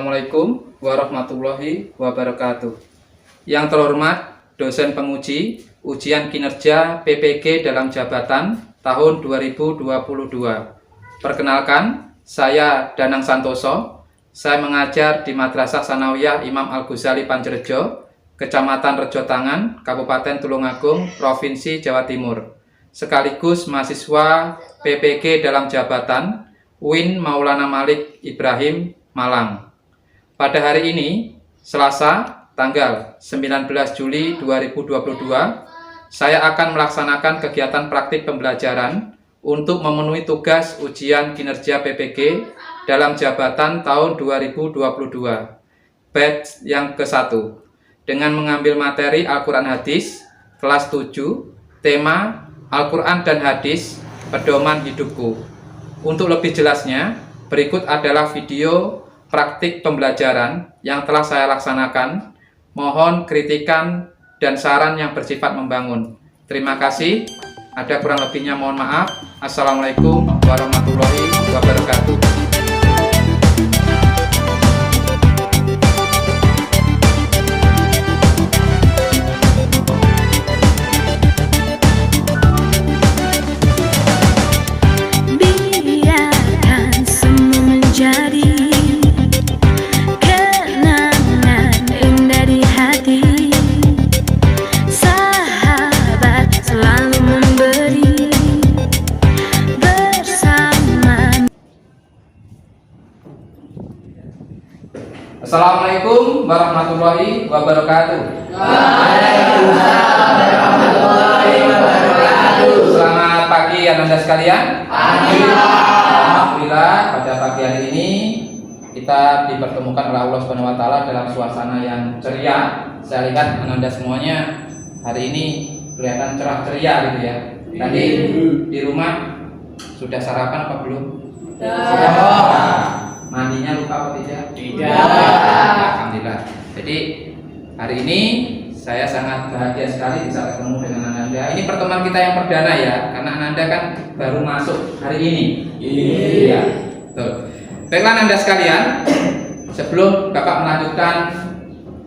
Assalamualaikum warahmatullahi wabarakatuh. Yang terhormat dosen penguji ujian kinerja PPG dalam jabatan tahun 2022. Perkenalkan, saya Danang Santoso. Saya mengajar di Madrasah Sanawiyah Imam Al-Ghazali Panjrejo, Kecamatan Rejotangan, Kabupaten Tulungagung, Provinsi Jawa Timur. Sekaligus mahasiswa PPG dalam jabatan UIN Maulana Malik Ibrahim, Malang. Pada hari ini, Selasa, tanggal 19 Juli 2022, saya akan melaksanakan kegiatan praktik pembelajaran untuk memenuhi tugas ujian kinerja PPG dalam jabatan tahun 2022, batch yang ke-1, dengan mengambil materi Al-Quran Hadis, kelas 7, tema Al-Quran dan Hadis, Pedoman Hidupku. Untuk lebih jelasnya, berikut adalah video praktik pembelajaran yang telah saya laksanakan. Mohon kritikan dan saran yang bersifat membangun. Terima kasih. Ada kurang lebihnya mohon maaf. Assalamualaikum warahmatullahi wabarakatuh. Assalamualaikum warahmatullahi wabarakatuh. Waalaikumsalam warahmatullahi wabarakatuh. Selamat pagi anak-anak sekalian. Alhamdulillah, pada pagi hari ini kita dipertemukan oleh Allah Subhanahu wa taala dalam suasana yang ceria. Saya lihat anak-anak semuanya hari ini kelihatan cerah ceria gitu ya. Tadi di rumah sudah sarapan apa belum? Mandinya lupa apa tidak? Tidak. Alhamdulillah. Jadi hari ini saya sangat bahagia sekali bisa ketemu dengan Ananda. Ini pertemuan kita yang perdana ya, karena Ananda kan baru masuk hari ini. Iya. Betul. Baiklah Ananda sekalian, sebelum Bapak melanjutkan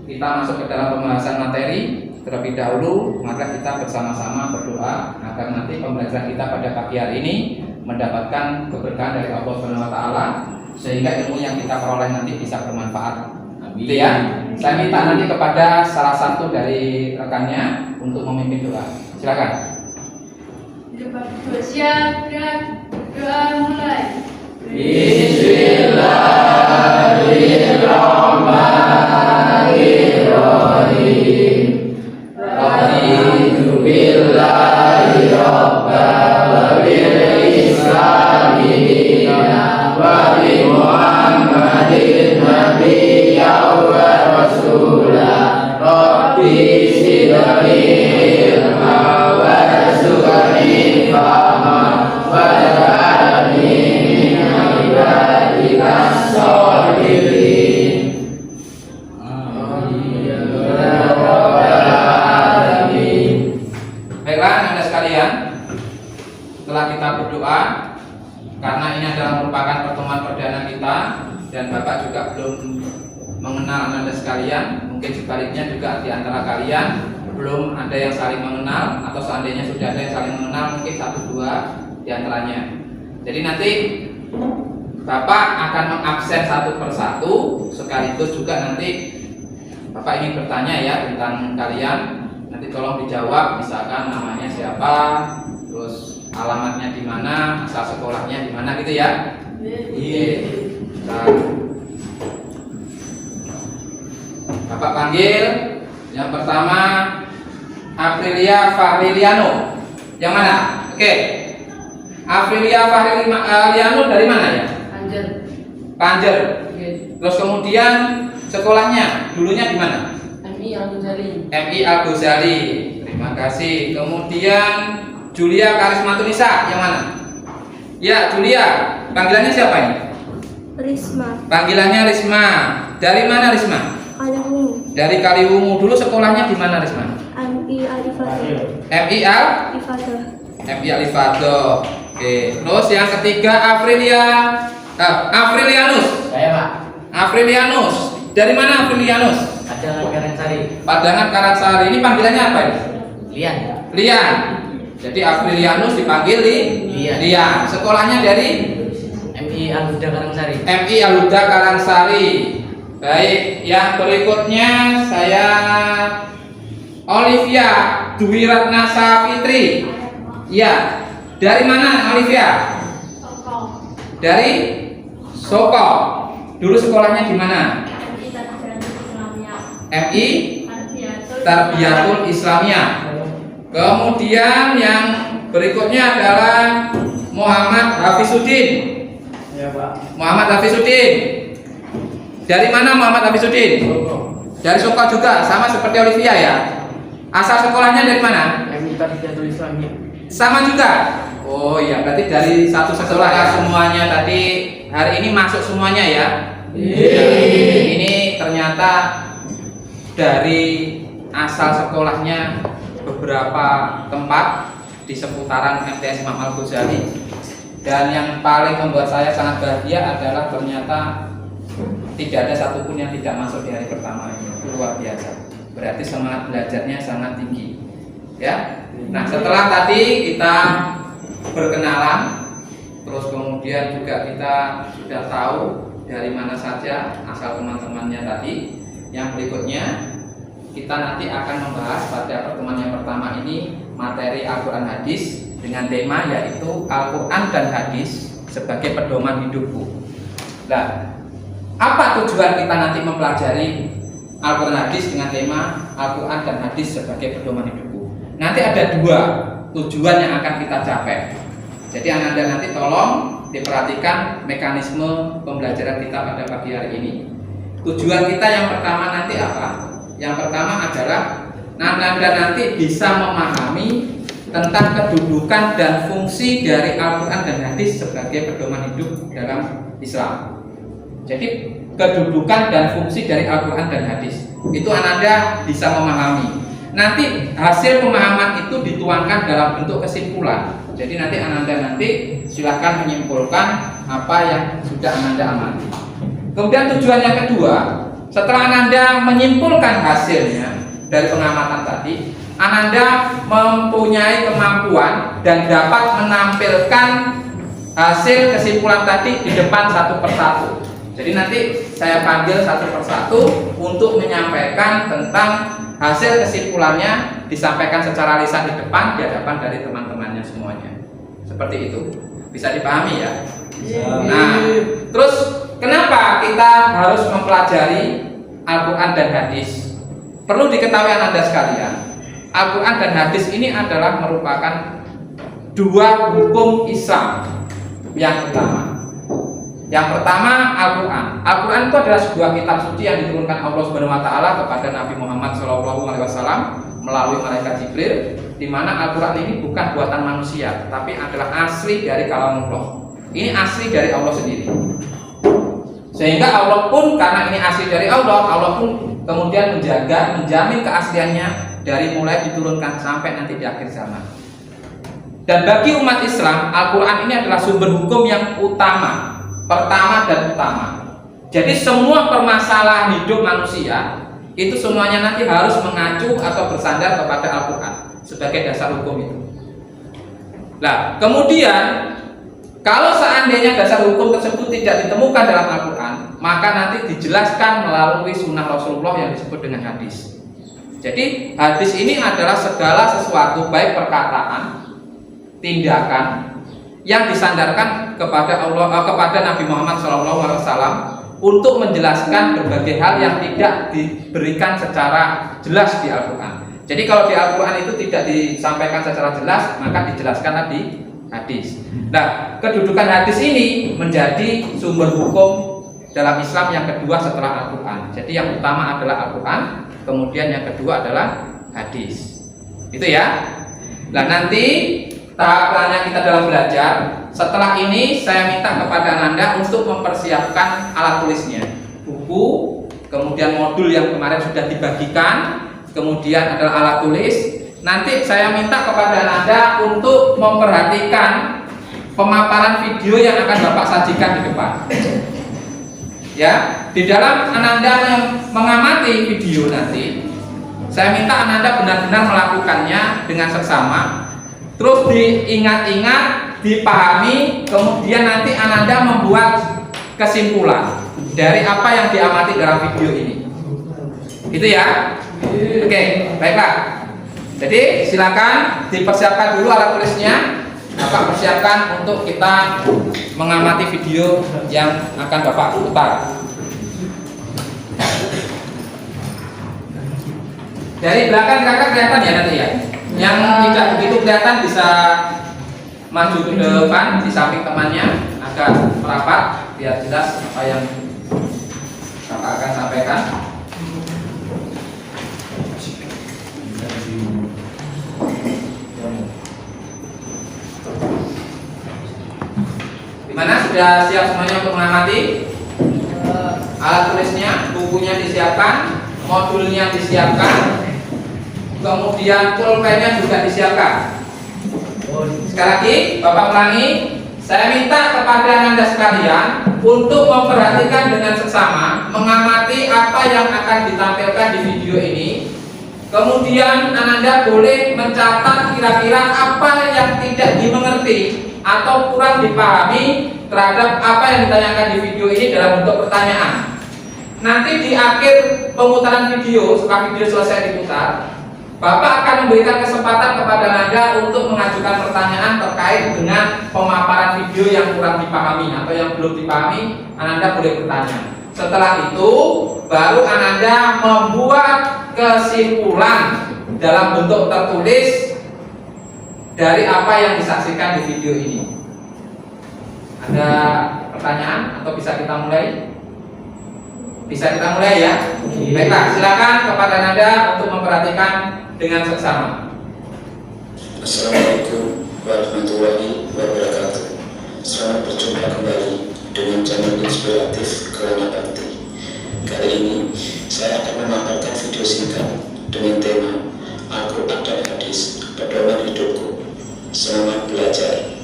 kita masuk ke dalam pembahasan materi, terlebih dahulu maka kita bersama-sama berdoa agar nanti pembelajaran kita pada pagi hari ini mendapatkan keberkahan dari Allah Subhanahu wa taala, sehingga ilmu yang kita peroleh nanti bisa bermanfaat. Gitu ya. Saya minta nanti kepada salah satu dari rekannya untuk memimpin doa. Silakan. Siap, doa mulai. Bismillahirrahmanirrahim. Raditu billahi rabban wa bil islami dinan wa bi Muhammadin nabiyyan wa rasulah. Rabbi zidni ilma warzuqni fahman waj'alni min ibadikas sholihin. Baiklah Anda sekalian, setelah kita berdoa, karena ini adalah merupakan pertemuan perdana kita dan Bapak juga belum mengenal Anda sekalian, mungkin sebaliknya juga di antara kalian belum ada yang saling mengenal, atau seandainya sudah ada yang saling mengenal mungkin 1-2 di antaranya. Jadi nanti Bapak akan mengabsen satu persatu, sekaligus juga nanti Bapak ingin bertanya ya tentang kalian. Nanti tolong dijawab, misalkan namanya siapa, terus alamatnya di mana, asal sekolahnya di mana gitu ya. Iya. Bapak panggil yang pertama Aprilia Fahriliano. Yang mana? Oke. Aprilia Fahriliano dari mana ya? Panjer. Terus kemudian sekolahnya dulunya di mana? MI Al-Ghazali. MI Al-Ghazali. Terima kasih. Kemudian Julia Karismatunisa yang mana? Ya, Julia. Panggilannya siapa ini? Risma. Panggilannya Risma. Dari mana Risma? Kaliwungu. Dari Kaliwungu. Dulu sekolahnya di mana Risma? MI Al-Ifadah. MI Al? Ifadah. MI Al-Ifadah. Oke. Terus yang ketiga Afrilianus. Saya Pak. Afrilianus. Dari mana Afrilianus? Padangan Karangsari. Padangan Karangsari. Ini panggilannya apa ini? Lian. Lian. Jadi Afrilianus dipanggil Lian. Lian. Sekolahnya dari MI Al-Huda Karangsari. MI Al-Huda Karangsari. Baik, yang berikutnya saya Olivia Dwi Ratna Safitri. Ya, dari mana Olivia? Dari Soko. Dulu sekolahnya di mana? MI Tarbiyatul Islamiyah. Kemudian yang berikutnya adalah Muhammad Hafizuddin. Ya, Pak. Muhammad Hafizuddin. Dari mana Muhammad Hafizuddin? Dari Soko juga, sama seperti Olivia ya. Asal sekolahnya dari mana? MI Tarbiyatul Islamiyah. Sama juga. Oh iya, berarti dari satu sekolah ya semuanya tadi hari ini masuk semuanya ya. Ini ternyata dari asal sekolahnya beberapa tempat di seputaran MTS Imam Al-Ghazali. Dan yang paling membuat saya sangat bahagia adalah ternyata tidak ada satupun yang tidak masuk di hari pertama ini. Luar biasa. Berarti semangat belajarnya sangat tinggi. Ya. Nah, setelah tadi kita berkenalan, terus kemudian juga kita sudah tahu dari mana saja asal teman-temannya tadi. Yang berikutnya kita nanti akan membahas pada pertemuan yang pertama ini materi Al-Quran Hadis dengan tema yaitu Al-Quran dan Hadis sebagai pedoman hidupku. Nah, apa tujuan kita nanti mempelajari Al-Quran Hadis dengan tema Al-Quran dan Hadis sebagai pedoman hidupku? Nanti ada dua tujuan yang akan kita capai. Jadi Ananda nanti tolong diperhatikan mekanisme pembelajaran kita pada pagi hari ini. Tujuan kita yang pertama nanti apa? Yang pertama adalah Ananda nanti bisa memahami tentang kedudukan dan fungsi dari Al-Quran dan Hadis sebagai pedoman hidup dalam Islam. Jadi kedudukan dan fungsi dari Al-Quran dan Hadis itu Ananda bisa memahami. Nanti hasil pemahaman itu dituangkan dalam bentuk kesimpulan. Jadi nanti Ananda silahkan menyimpulkan apa yang sudah Ananda amati. Kemudian tujuan yang kedua, setelah Ananda menyimpulkan hasilnya dari pengamatan tadi, Ananda mempunyai kemampuan dan dapat menampilkan hasil kesimpulan tadi di depan satu persatu. Jadi nanti saya panggil satu persatu untuk menyampaikan tentang hasil kesimpulannya, disampaikan secara lisan di depan di hadapan dari teman-temannya semuanya. Seperti itu. Bisa dipahami ya? Nah, terus kenapa kita harus mempelajari Al-Quran dan Hadis? Perlu diketahui Anda sekalian, Al-Quran dan Hadis ini adalah merupakan dua hukum Islam yang utama. Yang pertama Al-Quran. Al-Quran itu adalah sebuah kitab suci yang diturunkan Allah Subhanahu Wa Taala kepada Nabi Muhammad SAW melalui malaikat Jibril, di mana Al-Quran ini bukan buatan manusia, tapi adalah asli dari kalamullah. Ini asli dari Allah sendiri. Sehingga Allah pun karena ini asli dari Allah, Allah pun kemudian menjamin keasliannya dari mulai diturunkan sampai nanti di akhir zaman. Dan bagi umat Islam, Al-Quran ini adalah sumber hukum yang utama, pertama dan utama. Jadi semua permasalahan hidup manusia itu semuanya nanti harus mengacu atau bersandar kepada Al-Quran sebagai dasar hukum itu. Nah, kemudian kalau seandainya dasar hukum tersebut tidak ditemukan dalam Al-Quran, maka nanti dijelaskan melalui sunnah Rasulullah yang disebut dengan hadis. Jadi hadis ini adalah segala sesuatu baik perkataan, tindakan yang disandarkan kepada Allah, kepada Nabi Muhammad SAW untuk menjelaskan berbagai hal yang tidak diberikan secara jelas di Al-Quran. Jadi kalau di Al-Quran itu tidak disampaikan secara jelas, maka dijelaskanlah di hadis. Nah, kedudukan hadis ini menjadi sumber hukum dalam Islam yang kedua setelah Al-Quran. Jadi yang utama adalah Al-Quran, kemudian yang kedua adalah hadis. Itu ya. Nah, nanti tahap kita dalam belajar. Setelah ini saya minta kepada Anda untuk mempersiapkan alat tulisnya, buku, kemudian modul yang kemarin sudah dibagikan, kemudian adalah alat tulis. Nanti saya minta kepada Anda untuk memperhatikan pemaparan video yang akan Bapak sajikan di depan. Ya, di dalam Ananda mengamati video nanti, saya minta Ananda benar-benar melakukannya dengan seksama, terus diingat-ingat, dipahami, kemudian nanti Ananda membuat kesimpulan dari apa yang diamati dalam video ini. Itu ya. Oke, baiklah. Jadi silakan dipersiapkan dulu alat tulisnya. Bapak persiapkan untuk kita mengamati video yang akan Bapak putar. Dari belakang kakak kelihatan ya nanti ya. Yang tidak begitu kelihatan bisa maju ke depan di samping temannya agak merapat biar jelas apa yang Bapak akan sampaikan. Gimana? Sudah siap semuanya untuk mengamati? Alat tulisnya, bukunya disiapkan, modulnya disiapkan, kemudian pulpennya juga disiapkan. Sekali lagi, Bapak ulangi, saya minta kepada Anda sekalian untuk memperhatikan dengan seksama, mengamati apa yang akan ditampilkan di video ini. Kemudian Anda boleh mencatat kira-kira apa yang tidak dimengerti atau kurang dipahami terhadap apa yang ditanyakan di video ini dalam bentuk pertanyaan. Nanti di akhir pemutaran video, setelah video selesai diputar, Bapak akan memberikan kesempatan kepada Anda untuk mengajukan pertanyaan terkait dengan pemaparan video yang kurang dipahami atau yang belum dipahami. Anda boleh bertanya. Setelah itu, baru Anda membuat kesimpulan dalam bentuk tertulis dari apa yang disaksikan di video ini. Ada pertanyaan atau bisa kita mulai? Bisa kita mulai ya? Baiklah, silakan kepada Anda untuk memperhatikan dengan seksama. Assalamualaikum warahmatullahi wabarakatuh. Selamat berjumpa kembali dengan channel inspiratif Kelana Bakti. Kali ini saya akan memaparkan video singkat dengan tema Al-Quran dan Hadis Pedoman Hidupku. Selamat belajar.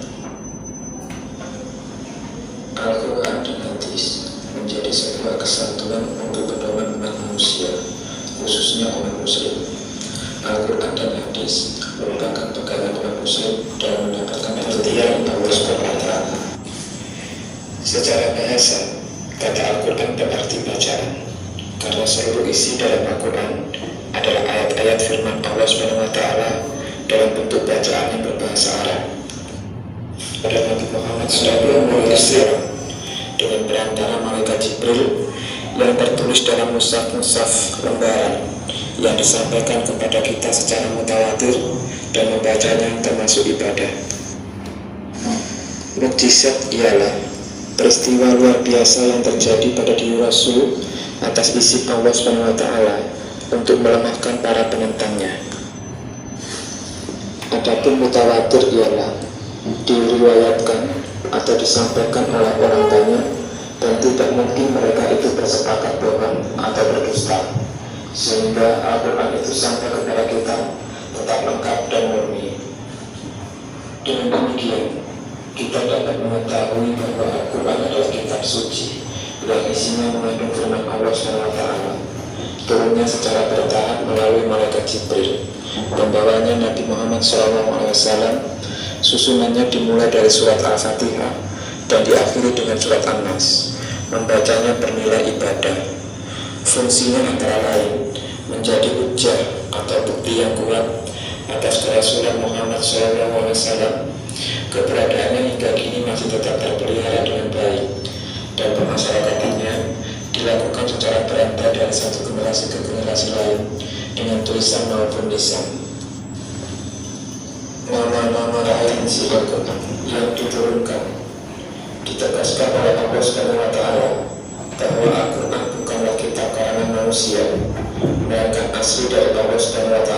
Al-Quran dan Hadis menjadi sebuah kesatuan untuk pedoman umat manusia, khususnya umat muslim. Al-Quran dan Hadis merupakan pegangan umat muslim dalam mendapatkan perhatian Allah SWT. Secara bahasa, kata Al-Quran berarti bacaan, karena seluruh isi dalam Al-Quran adalah ayat-ayat firman Allah SWT dalam bentuk bacaan yang berbahasa Arab. Pada Nabi Muhammad SAW dengan perantara malaikat Jibril yang tertulis dalam mushaf-mushaf lembaran yang disampaikan kepada kita secara mutawatir dan membacanya termasuk ibadah. Mukjizat ialah peristiwa luar biasa yang terjadi pada diri Rasul atas isi Allah SWT untuk melemahkan para penentangnya. Adapun mutawatir ialah diriwayatkan atau disampaikan oleh orang banyak dan tidak mungkin mereka itu bersepakat bohong atau berdusta, sehingga Al-Quran itu sampai kepada kita tetap lengkap dan murni. Dengan demikian, kita dapat mengetahui bahwa Al-Quran adalah kitab suci yang isinya mengandung firman Allah SWT, turunnya secara bertahap melalui malaikat Jibril, pembawanya Nabi Muhammad SAW. Susunannya dimulai dari surat Al-Fatihah dan diakhiri dengan surat An-Nas. Membacanya bernilai ibadah. Fungsinya antara lain menjadi hujjah atau bukti yang kuat atas kerasulan Muhammad SAW. Keberadaannya hingga kini masih tetap terpelihara dengan baik, dan pemasyarakatannya dilakukan secara berantai dari satu generasi ke generasi lain dengan tulisan maupun lisan. Nama-nama ayat isi Al-Quran yang diturunkan ditegaskan oleh Allah SWT bahwa Al-Quran bukanlah kitab karangan manusia, melainkan asli dari Allah SWT.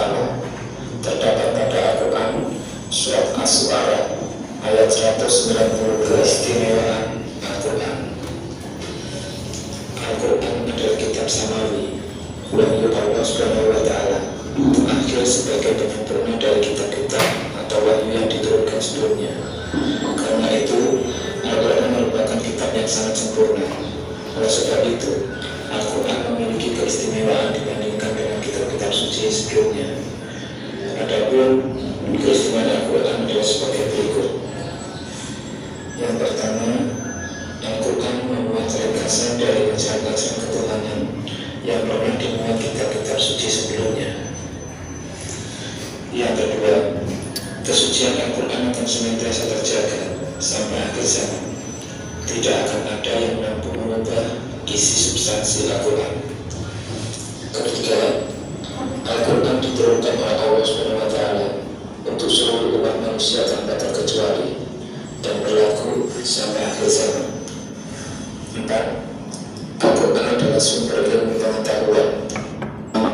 Terdapat pada Al-Quran surat As-Su'ara ayat 192. Keistimewaan Al-Quran. Al-Quran adalah kitab samawi, wahyu Allah SWT terakhir sebagai penyempurna dari kitab-kitab atau wahyu yang diturunkan sebelumnya. Karena itu, Al-Quran merupakan kitab yang sangat sempurna. Oleh sebab itu, Al-Quran memiliki keistimewaan dibandingkan dengan kitab-kitab suci sebelumnya. Adapun keistimewaan Al-Quran adalah sebagai berikut. Yang pertama, Al-Quran memuat ringkasan dari ajaran-ajaran ketuhanan yang pernah dimuat kitab-kitab suci sebelumnya. Yang kedua, kesucian Al-Quran akan senantiasa terjaga sampai akhir zaman. Tidak akan ada yang mampu mengubah isi substansi Al-Quran. Ketiga, Al-Quran diturunkan oleh Allah SWT untuk seluruh umat manusia tanpa terkecuali dan berlaku sampai akhir zaman. 4. Al-Quran adalah sumber ilmu pengetahuan.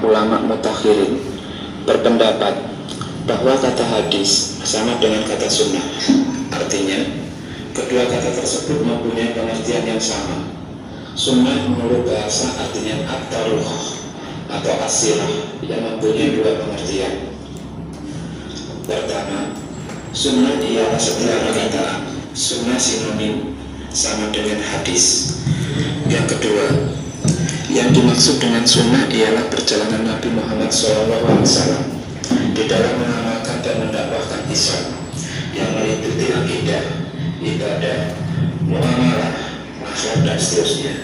Ulama mutakhirin berpendapat bahwa kata hadis sama dengan kata sunnah. Artinya, kedua kata tersebut mempunyai pengertian yang sama. Sunnah menurut bahasa artinya at-taruh atau as-sirah yang mempunyai dua pengertian. Pertama, sunnah ialah setelah kata sunnah sinonim sama dengan hadis. Yang kedua, yang dimaksud dengan sunnah ialah perjalanan Nabi Muhammad SAW di dalam mengamalkan dan mendakwahkan Islam yang meliputi akidah, ibadah, muamalah, akhlak dan seterusnya,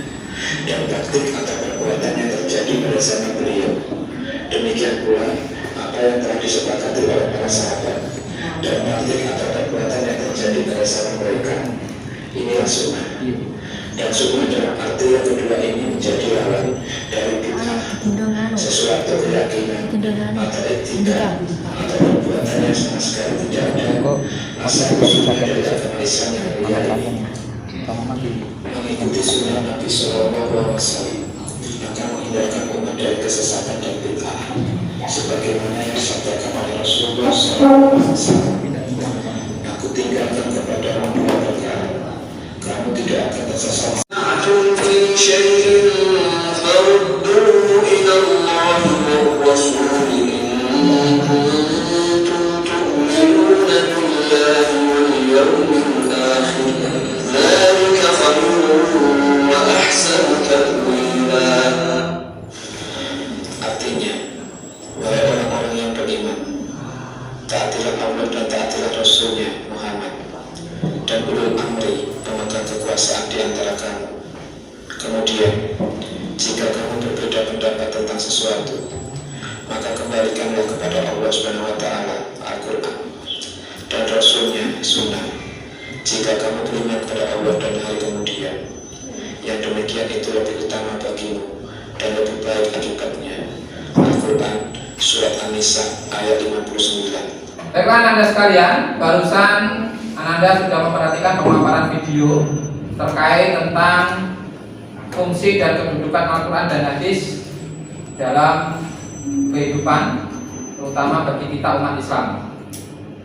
dan praktik atau perbuatan yang terjadi pada zaman beliau. Demikian pula apa yang telah disepakati oleh para sahabat dan praktik atau perbuatan yang terjadi pada zaman mereka. Inilah sunnah. Dan sunnah dalam arti yang kedua ini menjadi lawan dari bid'ah, sesuatu keyakinan atau etika atau perbuatan yang sama sekali tidak ada asal usulnya dari agama Islam yang mulia. Mengikuti sunnah Nabi SAW akan menghindarkan umat dari kesesatan dan bid'ah, sebagaimana yang disabdakan oleh Rasulullah SAW. Aku tinggalkan kepadamu dua perkara, kamu tidak akan tersesat. Artinya, wahai orang-orang yang beriman, taatilah Allah dan taatilah Rasulnya Muhammad dan ulul amri pemegang kekuasaan di antara kamu. Kemudian, jika kamu berbeda pendapat tentang sesuatu, maka kembalikanlah kepada Allah SWT, Al-Quran, dan Rasulnya, Sunnah. Jika kamu beriman kepada Allah dan hari kemudian, yang demikian itu lebih utama bagimu dan lebih baik akibatnya. Al-Quran, Surat An-Nisa, ayat 59. Baiklah Anda sekalian, barusan Anda sudah memperhatikan pemaparan video terkait tentang fungsi dan kedudukan Al-Quran dan hadis dalam kehidupan, terutama bagi kita umat Islam.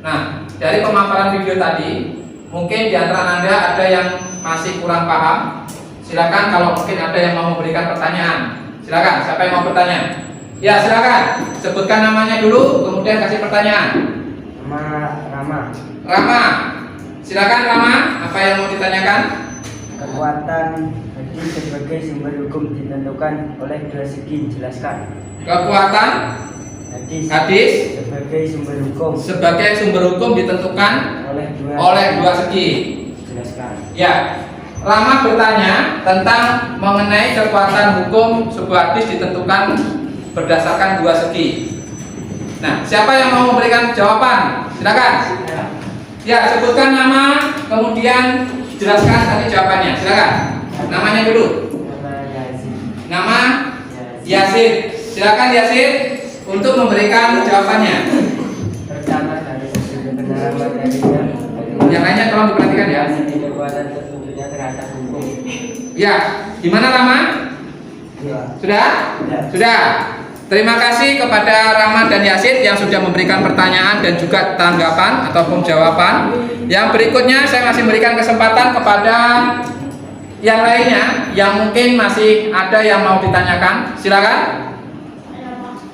Nah, dari pemaparan video tadi, mungkin di antara Anda ada yang masih kurang paham. Silakan kalau mungkin ada yang mau memberikan pertanyaan. Silakan, siapa yang mau bertanya? Ya, silakan. Sebutkan namanya dulu, kemudian kasih pertanyaan. Rama. Rama. Silakan Rama, apa yang mau ditanyakan? Kekuatan hadis sebagai sumber hukum ditentukan oleh dua segi, jelaskan. Kekuatan hadis sebagai sumber hukum ditentukan oleh dua segi. Jelaskan. Ya. Rama bertanya tentang mengenai kekuatan hukum sebuah hadis ditentukan berdasarkan dua segi. Nah, siapa yang mau memberikan jawaban? Silakan. Ya, sebutkan nama, kemudian jelaskan tadi jawabannya. Silakan. Namanya dulu. Nama Yasin. Silakan Yasin untuk memberikan jawabannya. Pertama dari sisi kebenaran materinya. Yang lainnya tolong diperhatikan ya. Kekuatan tertentunya terhadap hukum. Ya, gimana Rama? Sudah? Sudah. Terima kasih kepada Rama dan Yasin yang sudah memberikan pertanyaan dan juga tanggapan ataupun jawaban. Yang berikutnya saya masih memberikan kesempatan kepada yang lainnya yang mungkin masih ada yang mau ditanyakan. Silakan.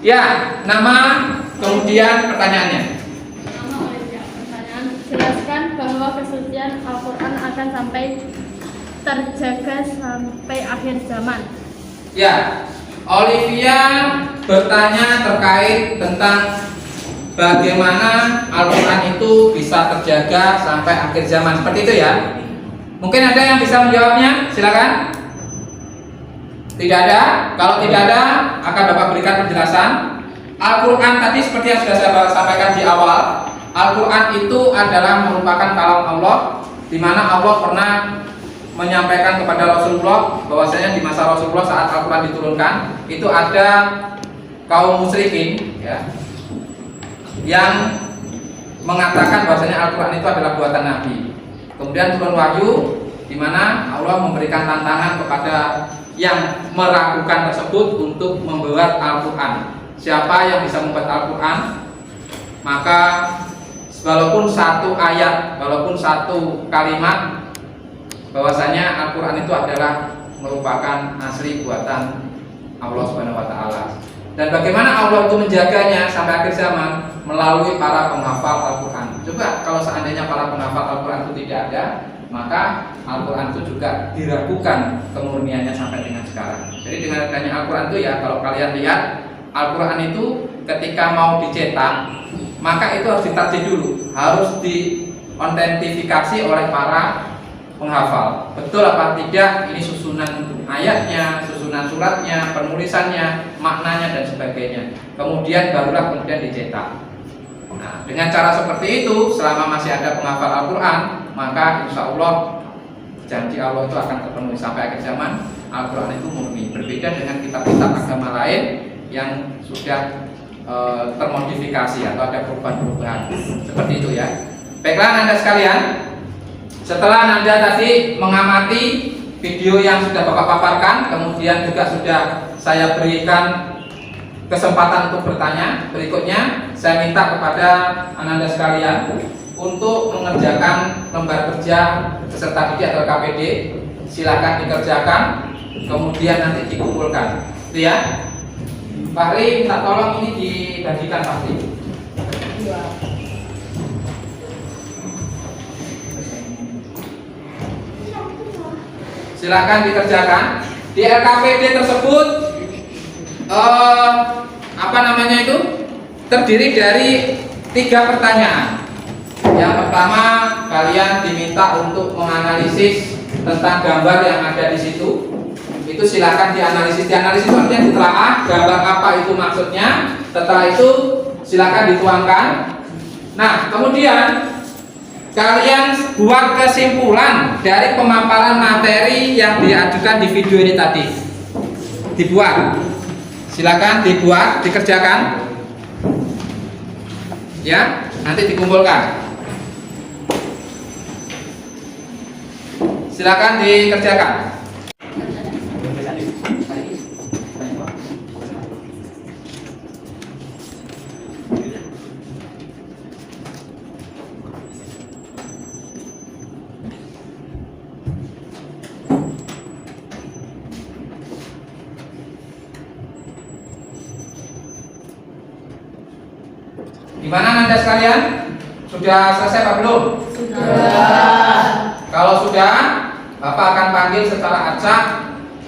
Ya, nama kemudian pertanyaannya. Pertanyaan, jelaskan bahwa kesucian Al-Quran akan sampai terjaga sampai akhir zaman. Ya, Olivia bertanya terkait tentang bagaimana Al-Quran itu bisa terjaga sampai akhir zaman, seperti itu ya. Mungkin ada yang bisa menjawabnya, silakan. Tidak ada? Kalau tidak ada, akan Bapak berikan penjelasan. Al-Quran tadi seperti yang sudah saya sampaikan di awal, Al-Quran itu adalah merupakan kalam Allah, di mana Allah pernah menyampaikan kepada Rasulullah bahwasanya di masa Rasulullah saat Al-Quran diturunkan itu ada kaum musyrikin ya, yang mengatakan bahwasanya Al-Quran itu adalah buatan Nabi. Kemudian turun wahyu di mana Allah memberikan tantangan kepada yang meragukan tersebut untuk membuat Al-Quran. Siapa yang bisa membuat Al-Quran, maka walaupun satu ayat, walaupun satu kalimat, bahwasanya Al-Quran itu adalah merupakan asli buatan Allah Subhanahu wa taala. Dan bagaimana Allah itu menjaganya sampai akhir zaman melalui para penghafal Al-Quran. Coba kalau seandainya para penghafal Al-Quran itu tidak ada, maka Al-Quran itu juga diragukan kemurniannya sampai dengan sekarang. Jadi dengan adanya Al-Quran itu ya, kalau kalian lihat Al-Quran itu ketika mau dicetak, maka itu harus ditadjid dulu, harus diautentifikasi oleh para penghafal. Betul apa tidak ini susunan ayatnya, susunan suratnya, penulisannya, maknanya dan sebagainya. Kemudian barulah kemudian dicetak. Nah, dengan cara seperti itu, selama masih ada penghafal Al-Quran, maka insya Allah janji Allah itu akan terpenuhi sampai akhir zaman. Al-Quran itu murni, berbeda dengan kitab-kitab agama lain yang sudah termodifikasi atau ada perubahan-perubahan seperti itu ya. Baiklah Anda sekalian, setelah Anda tadi mengamati video yang sudah Bapak paparkan, kemudian juga sudah saya berikan kesempatan untuk bertanya. Berikutnya saya minta kepada Anda sekalian untuk mengerjakan lembar kerja peserta didik atau KPD. Silakan dikerjakan, kemudian nanti dikumpulkan. Itu ya. Fahri, minta tolong ini dibagikan Fahri. Silakan dikerjakan. Di LKPD tersebut apa namanya itu terdiri dari 3 pertanyaan. Yang pertama, kalian diminta untuk menganalisis tentang gambar yang ada di situ. Itu silakan dianalisis. Dianalisis artinya ditelaah gambar apa itu maksudnya. Setelah itu silakan dituangkan. Nah, kemudian kalian buat kesimpulan dari pemaparan materi yang diajukan di video ini tadi. Dibuat. Silakan dibuat, dikerjakan. Ya, nanti dikumpulkan. Silakan dikerjakan. Gimana Anda sekalian? Sudah selesai apa belum? Sudah. Kalau sudah, Bapak akan panggil secara acak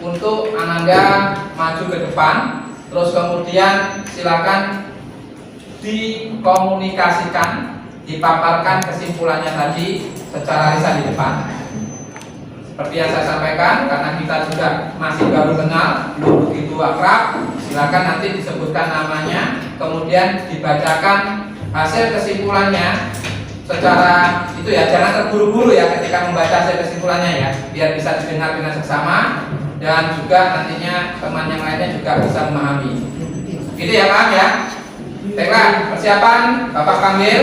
untuk Ananda maju ke depan. Terus kemudian silakan dikomunikasikan, dipaparkan kesimpulannya tadi secara lisan di depan. Seperti yang saya sampaikan, karena kita juga masih baru kenal, belum begitu akrab, silakan nanti disebutkan namanya, kemudian dibacakan hasil kesimpulannya secara itu ya, jangan terburu-buru ya ketika membaca hasil kesimpulannya ya, biar bisa didengar dengan seksama dan juga nantinya teman yang lainnya juga bisa memahami. Gitu ya, paham ya? Baiklah, persiapan Bapak panggil.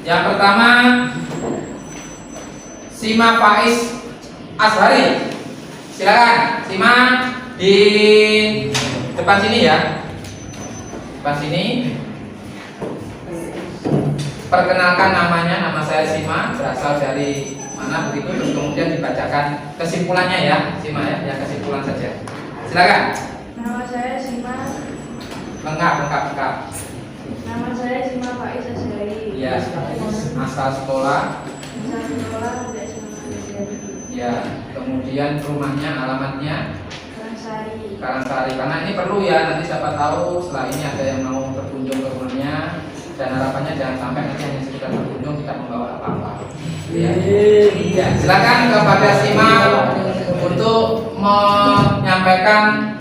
Yang pertama Sima Faiz Ashari. Silakan Sima di depan sini ya. Depan sini. Perkenalkan namanya, nama saya Sima, berasal dari mana begitu, terus kemudian dibacakan kesimpulannya ya, Sima ya, yang kesimpulan saja. Silakan. Nama saya Sima. Lengkap. Nama saya Sima Faiz Ashari. Ya, asal sekolah. Asal sekolah tidak Sima Faiz. Ya, kemudian rumahnya, alamatnya. Karangsari, karena ini perlu ya, nanti siapa tahu setelah ini ada yang mau berkunjung ke rumahnya, dan harapannya jangan sampai nanti hanya sekedar berkunjung tidak membawa apa-apa. Ya. Ya, silakan kepada Sima untuk menyampaikan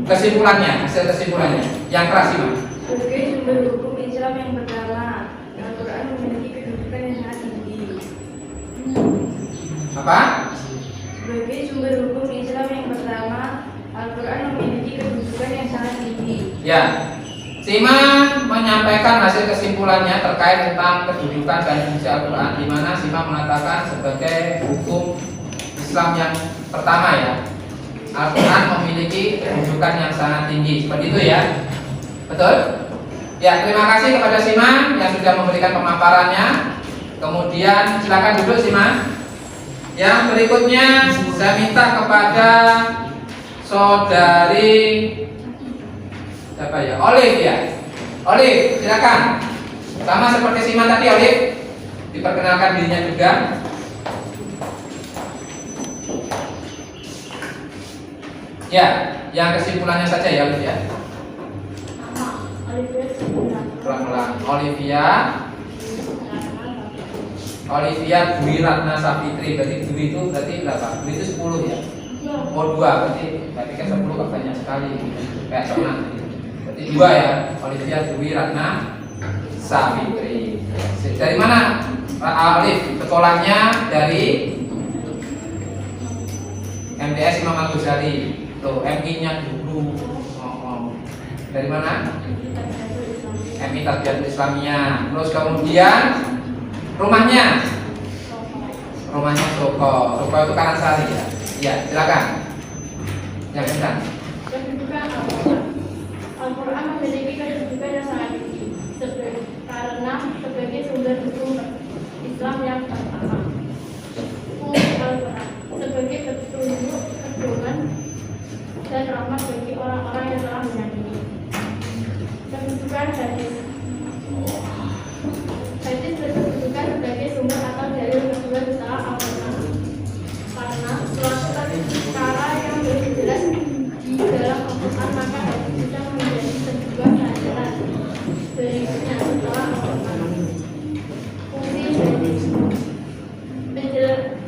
kesimpulannya, hasil kesimpulannya. Yang keras Sima. Sebagai sumber hukum Islam yang pertama, Al-Quran memiliki kedudukan yang sangat tinggi. Apa? Sebagai sumber hukum Islam yang pertama, Al-Quran memiliki kedudukan yang sangat tinggi. Ya. Sima menyampaikan hasil kesimpulannya terkait tentang kedudukan dan fungsi Al-Quran, di mana Sima mengatakan sebagai hukum Islam yang pertama ya, Al-Quran memiliki kedudukan yang sangat tinggi. Seperti itu ya, betul? Ya, terima kasih kepada Sima yang sudah memberikan pemaparannya. Kemudian silakan duduk Sima. Yang berikutnya saya minta kepada saudari siapa ya? Olive ya. Olive, silakan. Sama seperti Sima tadi, Olive. Diperkenalkan dirinya juga. Ya, yang kesimpulannya saja ya, Olive ya. Nama Olivia Sebulan. Pelan-pelan. Olivia Dwi Ratna Safitri. Berarti Dwi itu berarti berapa? Dwi itu 10 ya. Oh 2, berarti kan 10 kan banyak sekali. Kayak teman. Berarti 2 ya. Olivia Dwi Ratna Safitri. Dari mana? Alif, sekolahnya dari MTS Imam Al-Ghazali. Tuh, MI-nya dulu. Dari mana? MI Tarbiyatul Islamiyah. Terus kemudian rumahnya Soko itu Karangsari ya. Iya, silakan. Yang kencang. Kedudukan Al-Quran. Al-Quran memiliki kedudukan yang sangat tinggi karena sebagai sumber hukum Islam yang pertama. Fungsi Al-Quran sebagai petunjuk, pedoman dan rahmat bagi orang-orang yang telah menyakini. Kedudukan hadis. Hadis berkedudukan sebagai sumber atau dalil kedua setelah Al-Quran. Karena suatu perkara yang belum jelas di dalam Al-Quran, maka hadis bisa menjadi sebuah pelajaran berikutnya setelah Al-Quran. Fungsi hadis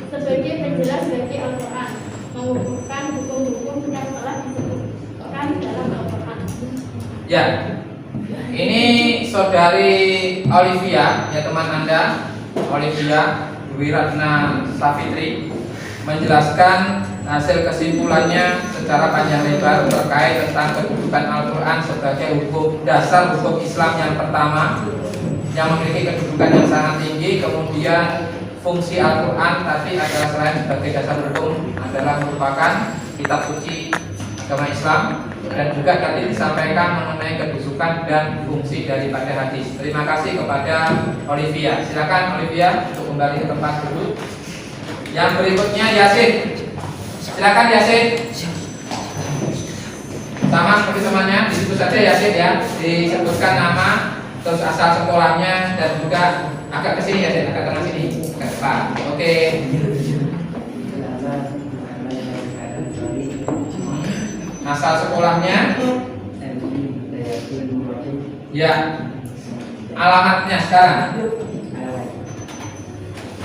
sebagai penjelas bagi Al-Quran, mengukuhkan hukum-hukum yang telah disebutkan dalam Al-Quran. Ya, ini saudari Olivia, ya teman Anda, Olivia Dwi Ratna Safitri, menjelaskan hasil kesimpulannya secara panjang lebar terkait tentang kedudukan Al-Quran sebagai hukum dasar hukum Islam yang pertama, yang memiliki kedudukan yang sangat tinggi. Kemudian fungsi Al-Quran tadi adalah selain sebagai dasar hukum adalah merupakan kitab suci agama Islam, dan juga tadi disampaikan mengenai kedudukan dan fungsi daripada hadis. Terima kasih kepada Olivia. Silakan Olivia untuk kembali ke tempat duduk. Yang berikutnya Yasin. Silakan Yasin. Sama seperti temannya, disebut saja Yasin ya. Disebutkan nama, terus asal sekolahnya, dan juga agak ke sini Yasin, agak tengah sini, agak depan. Oke. Asal sekolahnya, ya, alamatnya sekarang,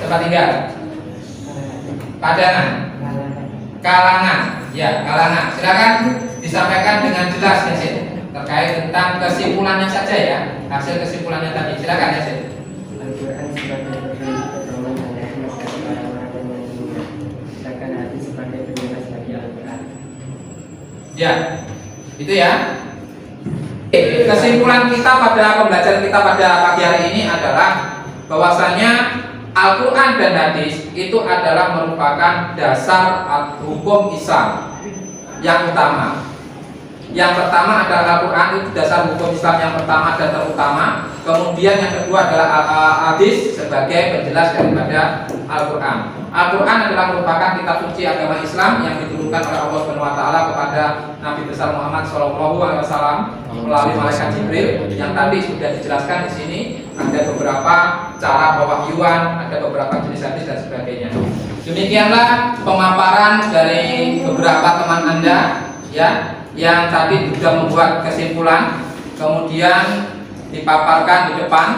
tempat tinggal, Padangan, Kalangan, ya Kalangan. Silakan disampaikan dengan jelas Yasin terkait tentang kesimpulannya saja ya, hasil kesimpulannya tadi. Silakan Yasin. Al-Quran sebagai pedoman dan rahmat bagi orang-orang yang menyayanginya. Sedangkan hati sebagai penjelas bagi Al-Quran. Ya, itu ya. Kesimpulan kita pada pembelajaran kita pada pagi hari ini adalah bahwasanya Al-Quran dan hadis itu adalah merupakan dasar hukum Islam yang utama. Yang pertama adalah Al-Quran, itu dasar hukum Islam yang pertama dan terutama. Kemudian yang kedua adalah hadis sebagai penjelas daripada Al-Quran. Al-Quran adalah merupakan kitab suci agama Islam yang diturunkan oleh Allah Subhanahu wa taala kepada Nabi besar Muhammad SAW melalui malaikat Jibril, yang tadi sudah dijelaskan di sini. Ada beberapa cara pewahyuan, ada beberapa jenis hadis dan sebagainya. Demikianlah pemaparan dari beberapa teman Anda ya, yang tadi sudah membuat kesimpulan, kemudian dipaparkan di depan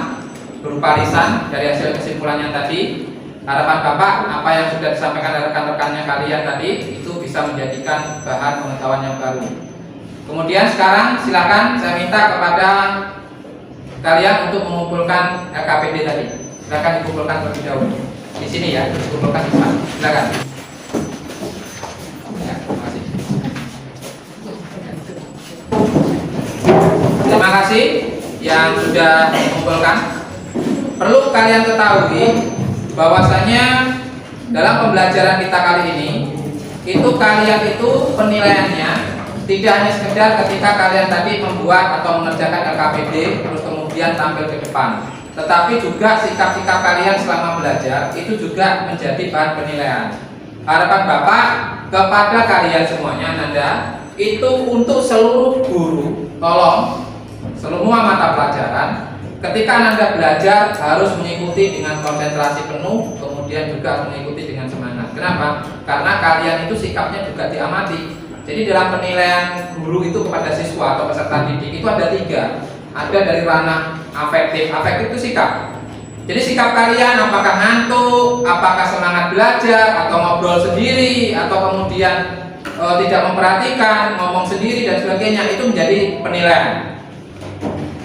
berupa lisan dari hasil kesimpulannya tadi. Harapan Bapak, apa yang sudah disampaikan oleh rekan-rekannya kalian tadi itu bisa menjadikan bahan pengetahuan yang baru. Kemudian sekarang silakan saya minta kepada kalian untuk mengumpulkan LKPD tadi. Silakan dikumpulkan terlebih dahulu. Di sini ya, dikumpulkan di depan. Silakan. Ya, terima kasih. Terima kasih yang sudah mengumpulkan. Perlu kalian ketahui bahwasanya dalam pembelajaran kita kali ini itu kalian itu penilaiannya tidak hanya sekedar ketika kalian tadi membuat atau mengerjakan LKPD terus kemudian tampil ke depan, tetapi juga sikap-sikap kalian selama belajar itu juga menjadi bahan penilaian. Harapan Bapak kepada kalian semuanya Nanda itu untuk seluruh guru, tolong semua mata pelajaran ketika Anda belajar harus mengikuti dengan konsentrasi penuh, kemudian juga harus mengikuti dengan semangat. Kenapa? Karena kalian itu sikapnya juga diamati. Jadi dalam penilaian guru itu kepada siswa atau peserta didik itu ada 3. Ada dari ranah afektif. Afektif itu sikap. Jadi sikap kalian apakah ngantuk, apakah semangat belajar, atau ngobrol sendiri, atau kemudian tidak memperhatikan, ngomong sendiri dan sebagainya, itu menjadi penilaian.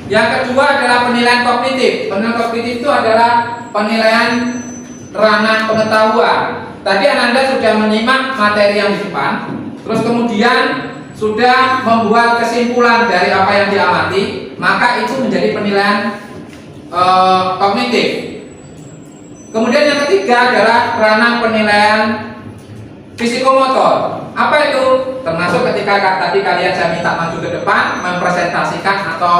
Yang kedua adalah penilaian kognitif. Penilaian kognitif itu adalah penilaian ranah pengetahuan. Tadi Ananda sudah menyimak materi yang di depan, terus kemudian sudah membuat kesimpulan dari apa yang diamati, maka itu menjadi penilaian kognitif. Kemudian yang ketiga adalah ranah penilaian psikomotor. Apa itu? Termasuk ketika tadi kalian saya minta maju ke depan, mempresentasikan atau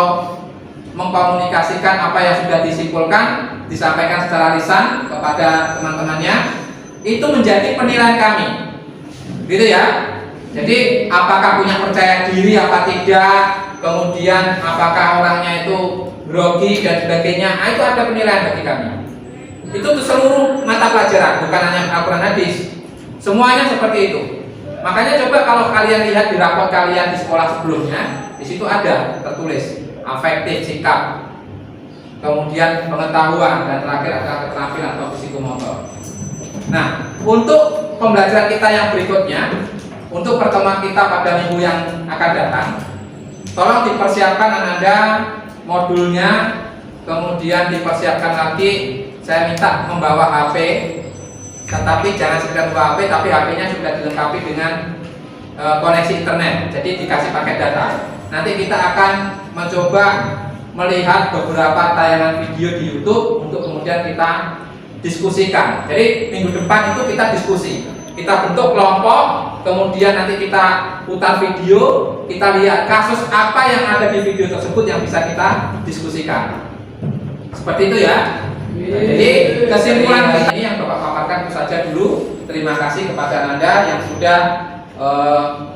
mengkomunikasikan apa yang sudah disimpulkan, disampaikan secara lisan kepada teman-temannya, itu menjadi penilaian kami, gitu ya. Jadi apakah punya percaya diri apa tidak, kemudian apakah orangnya itu grogi dan sebagainya, itu ada penilaian bagi kami. Itu untuk seluruh mata pelajaran, bukan hanya Al-Quran Hadis, semuanya seperti itu. Makanya coba kalau kalian lihat di rapor kalian di sekolah sebelumnya, di situ ada tertulis afektif, sikap, kemudian pengetahuan, dan terakhir adalah keterampilan atau psikomotor. Nah, untuk pembelajaran kita yang berikutnya, untuk pertemuan kita pada minggu yang akan datang, tolong dipersiapkan Anda modulnya, kemudian dipersiapkan lagi. Saya minta membawa HP, tetapi jangan sekedar membawa HP, tapi HP-nya sudah dilengkapi dengan koneksi internet, jadi dikasih paket data. Nanti kita akan mencoba melihat beberapa tayangan video di YouTube untuk kemudian kita diskusikan. Jadi minggu depan itu kita diskusi, kita bentuk kelompok, kemudian nanti kita putar video, kita lihat kasus apa yang ada di video tersebut yang bisa kita diskusikan. Seperti itu ya. Jadi kesimpulan ini yang Bapak paparkan itu saja dulu. Terima kasih kepada Anda yang sudah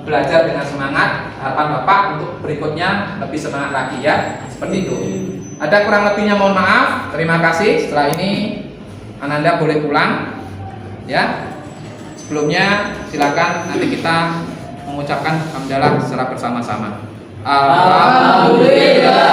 belajar dengan semangat. Harapan Bapak untuk berikutnya lebih semangat lagi ya. Seperti itu. Ada kurang lebihnya mohon maaf. Terima kasih. Setelah ini Ananda boleh pulang ya. Sebelumnya silakan nanti kita mengucapkan hamdalah secara bersama-sama. Alhamdulillah.